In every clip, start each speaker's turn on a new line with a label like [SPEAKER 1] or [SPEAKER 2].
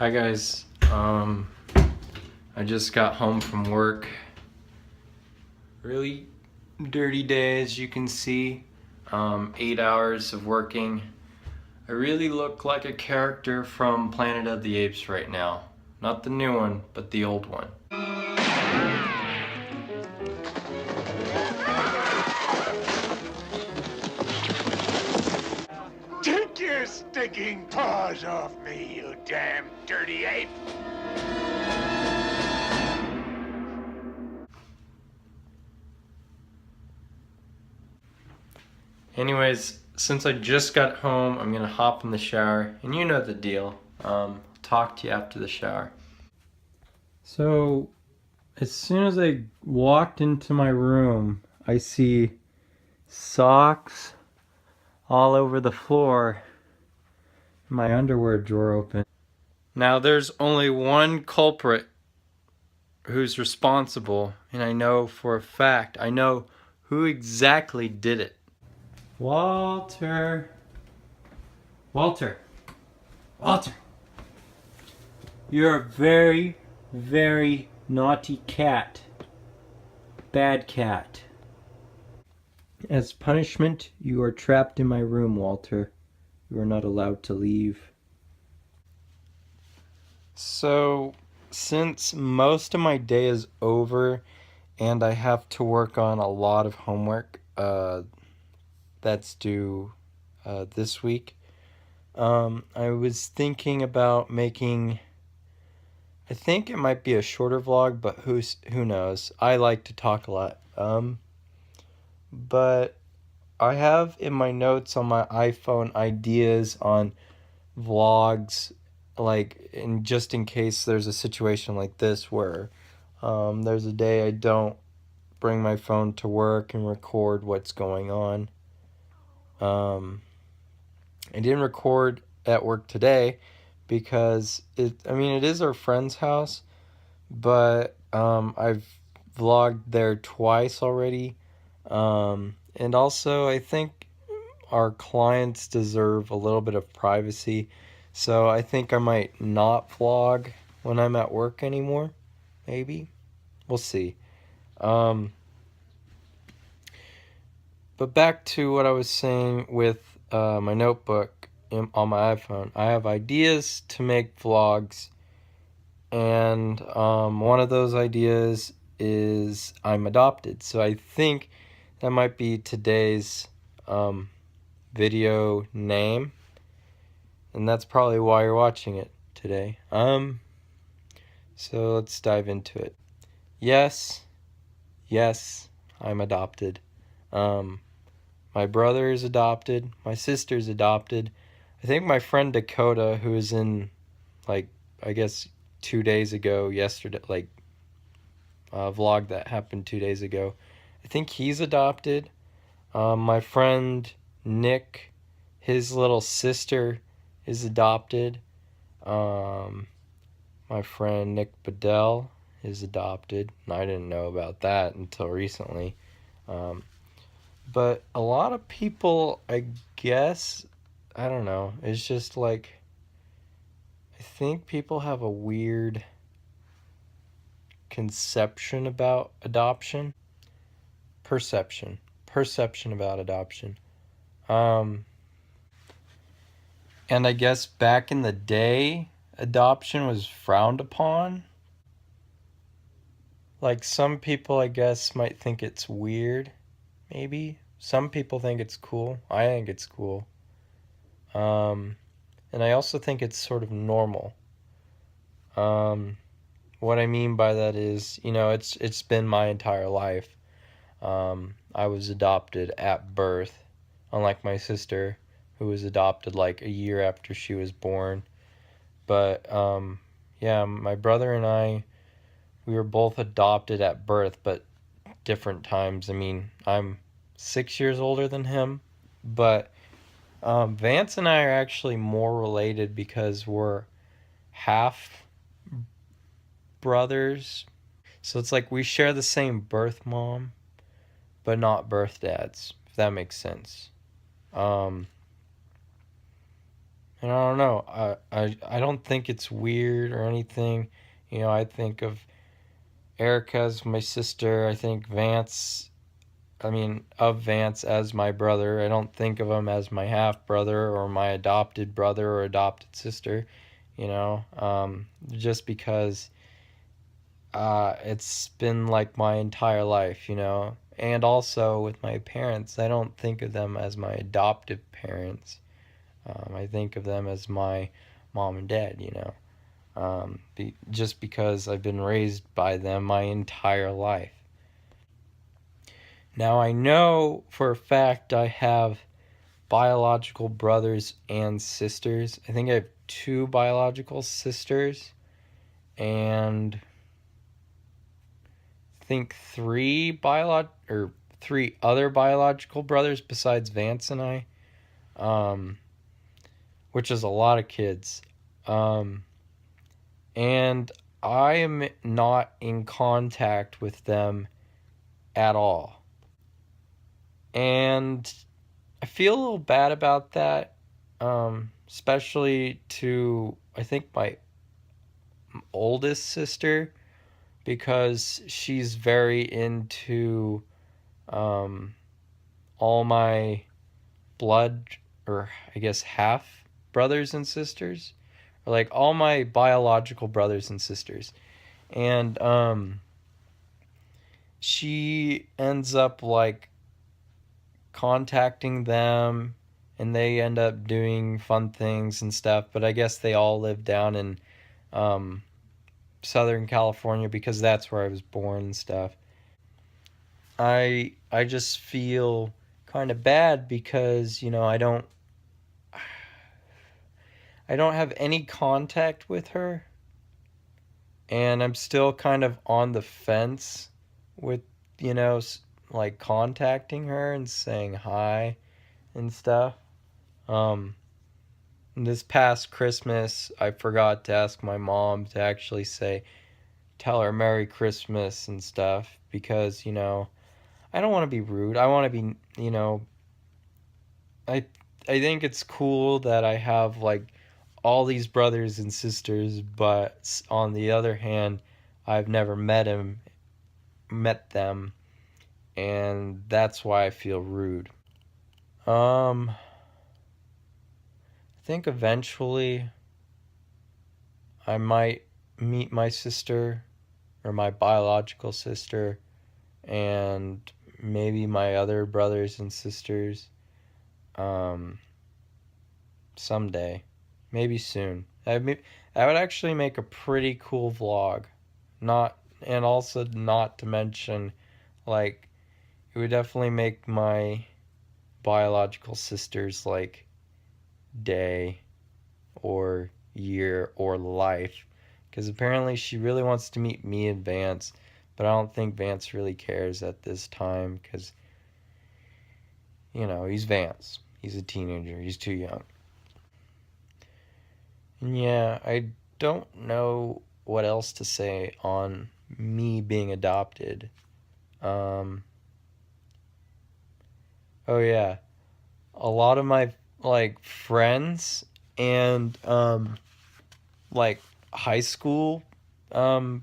[SPEAKER 1] Hi guys, I just got home from work. Really dirty day, as you can see. 8 hours of working. I really look like a character from Planet of the Apes right now. Not the new one, but the old one.
[SPEAKER 2] Take your stinking paws off me, you damn dirty ape!
[SPEAKER 1] Anyways, since I just got home, I'm gonna hop in the shower, and you know the deal. Talk to you after the shower. So, as soon as I walked into my room, I see socks all over the floor, my underwear drawer open. Now there's only one culprit who's responsible, and I know for a fact, I know who exactly did it. Walter. You're a very, very naughty cat. Bad cat. As punishment, you are trapped in my room, Walter. You are not allowed to leave. So, since most of my day is over and I have to work on a lot of homework that's due this week, I was thinking about making, I think it might be a shorter vlog, but who knows? I like to talk a lot. But I have in my notes on my iPhone ideas on vlogs, like just in case there's a situation like this where there's a day I don't bring my phone to work and record what's going on. I didn't record at work today because it is our friend's house, but I've vlogged there twice already. And also I think our clients deserve a little bit of privacy, so I think I might not vlog when I'm at work anymore. Maybe. We'll see. But back to what I was saying with my notebook on my iPhone. I have ideas to make vlogs, and one of those ideas is I'm adopted. So I think that might be today's video name, and that's probably why you're watching it today. So let's dive into it. Yes, I'm adopted. My brother is adopted. My sister's adopted. I think my friend Dakota, who is in, like, I guess 2 days ago, yesterday, like, a vlog that happened 2 days ago, I think he's adopted. My friend Nick, his little sister is adopted. My friend Nick Bedell is adopted. I didn't know about that until recently. But a lot of people, I guess, I don't know, it's just like, I think people have a weird conception about adoption. Perception about adoption. And I guess back in the day, adoption was frowned upon. Like, some people, I guess, might think it's weird, maybe. Some people think it's cool. I think it's cool. And I also think it's sort of normal. What I mean by that is, it's been my entire life. I was adopted at birth, unlike my sister, who was adopted like a year after she was born. But yeah, my brother and I, we were both adopted at birth, but different times. I mean, I'm 6 years older than him, but Vance and I are actually more related because we're half brothers. So it's like we share the same birth mom, but not birth dads, if that makes sense. And And I don't know. I don't think it's weird or anything. I think of Erica as my sister. I think of Vance as my brother. I don't think of him as my half brother or my adopted brother or adopted sister, just because it's been like my entire life. And also with my parents, I don't think of them as my adoptive parents. I think of them as my mom and dad. Just because I've been raised by them my entire life. Now I know for a fact I have biological brothers and sisters. I think I have two biological sisters and I think three other biological brothers besides Vance and I, um, which is a lot of kids. Um, and I am not in contact with them at all. And I feel a little bad about that, especially to, I think, my oldest sister, because she's very into um, all my blood, or I guess half brothers and sisters, or like all my biological brothers and sisters. And she ends up like contacting them and they end up doing fun things and stuff, but I guess they all live down in um, Southern California because that's where I was born and stuff. I just feel kind of bad because I don't have any contact with her, and I'm still kind of on the fence with like contacting her and saying hi and stuff. Um, this past Christmas, I forgot to ask my mom to actually tell her Merry Christmas and stuff because I don't want to be rude. I want to be, I I think it's cool that I have like all these brothers and sisters, but on the other hand, I've never met them, and that's why I feel rude. I think eventually I might meet my sister or my biological sister and maybe my other brothers and sisters um, someday, maybe soon. That would actually make a pretty cool vlog. Not and also not to mention like it would definitely make my biological sister's like day or year or life because apparently she really wants to meet me and Vance, but I don't think Vance really cares at this time because he's Vance. He's a teenager. He's too young. And yeah, I don't know what else to say on me being adopted. Um, oh yeah, a lot of my like friends and like high school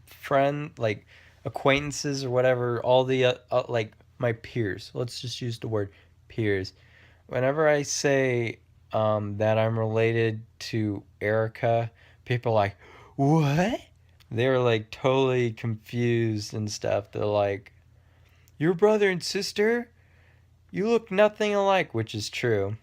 [SPEAKER 1] friend like acquaintances or whatever, all the like my peers. Let's just use the word peers. Whenever I say that I'm related to Erica, people are like, "What?" They're like totally confused and stuff. They're like, "Your brother and sister? You look nothing alike," which is true.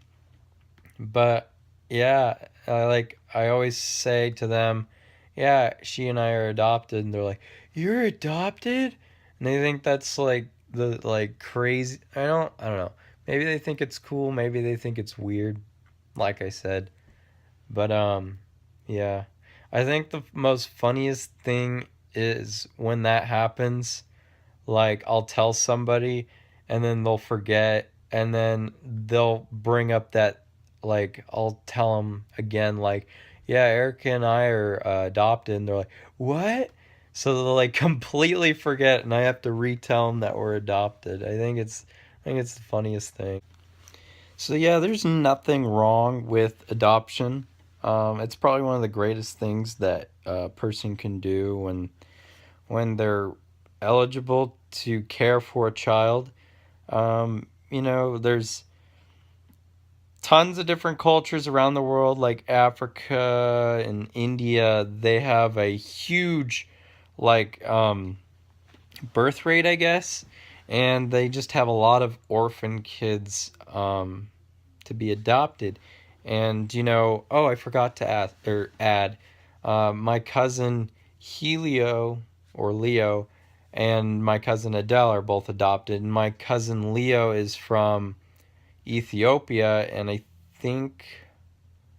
[SPEAKER 1] But yeah, I always say to them, "Yeah, she and I are adopted," and they're like, "You're adopted?" And they think that's like the like crazy. I don't know. Maybe they think it's cool. Maybe they think it's weird. Like I said, but yeah. I think the most funniest thing is when that happens. Like I'll tell somebody and then they'll forget and then they'll bring up that like I'll tell them again like yeah, Erica and I are adopted, and they're like what, so they'll like completely forget and I have to retell them that we're adopted. I think it's the funniest thing. So yeah, there's nothing wrong with adoption. It's probably one of the greatest things that a person can do when they're eligible to care for a child. There's tons of different cultures around the world, like Africa and India. They have a huge, like, birth rate, I guess, and they just have a lot of orphan kids to be adopted. And oh, I forgot to add, my cousin Helio or Leo and my cousin Adele are both adopted, and my cousin Leo is from Ethiopia, and I think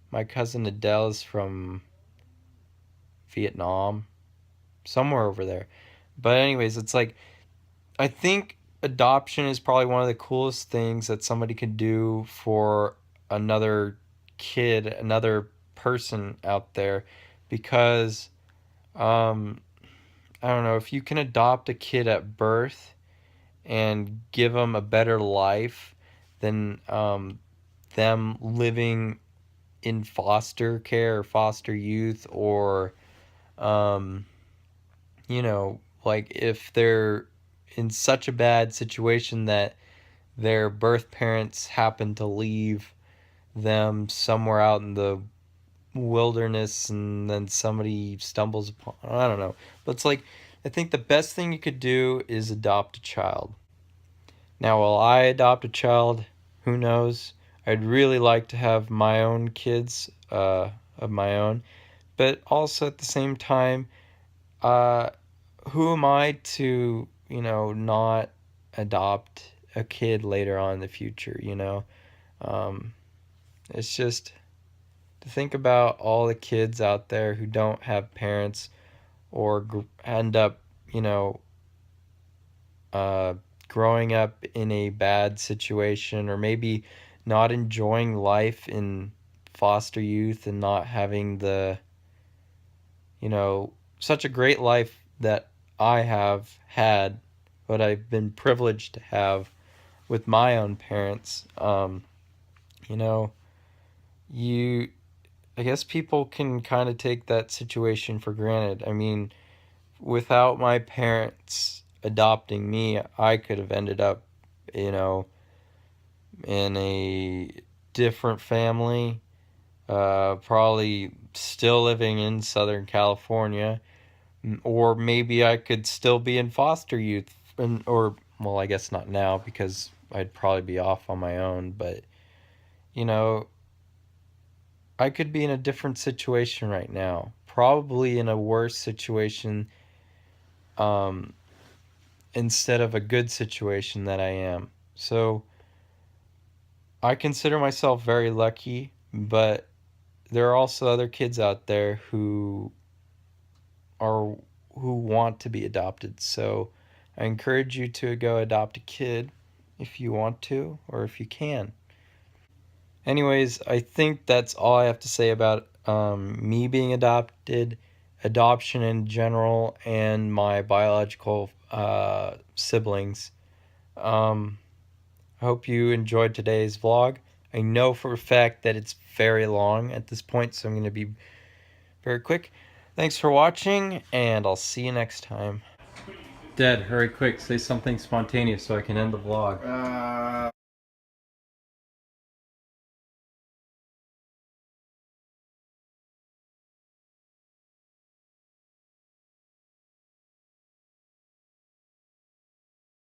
[SPEAKER 1] my cousin Adele is from Vietnam, somewhere over there. But anyways, it's like, I think adoption is probably one of the coolest things that somebody could do for another kid, another person out there, because I don't know, if you can adopt a kid at birth and give them a better life than them living in foster care or foster youth, or um, like if they're in such a bad situation that their birth parents happen to leave them somewhere out in the wilderness and then somebody stumbles upon, I don't know. But it's like, I think the best thing you could do is adopt a child. Now, will I adopt a child? Who knows? I'd really like to have my own kids of my own, but also at the same time, uh, who am I to, not adopt a kid later on in the future, Um, it's just to think about all the kids out there who don't have parents, or end up, uh, growing up in a bad situation, or maybe not enjoying life in foster youth and not having the, such a great life that I have had, what I've been privileged to have with my own parents. You know, you, I guess people can kind of take that situation for granted. I mean, without my parents adopting me, I could have ended up, you know, in a different family, probably still living in Southern California, or maybe I could still be in foster youth, or, well, I guess not now because I'd probably be off on my own, but, you know, I could be in a different situation right now, probably in a worse situation, um, instead of a good situation that I am. So I consider myself very lucky, but there are also other kids out there are who want to be adopted. So I encourage you to go adopt a kid if you want to, or if you can. Anyways, I think that's all I have to say about me being adopted, adoption in general, and my biological siblings. Um, I hope you enjoyed today's vlog. I know for a fact that it's very long at this point, so I'm going to be very quick. Thanks for watching, and I'll see you next time. Dad, hurry quick, say something spontaneous so I can end the vlog.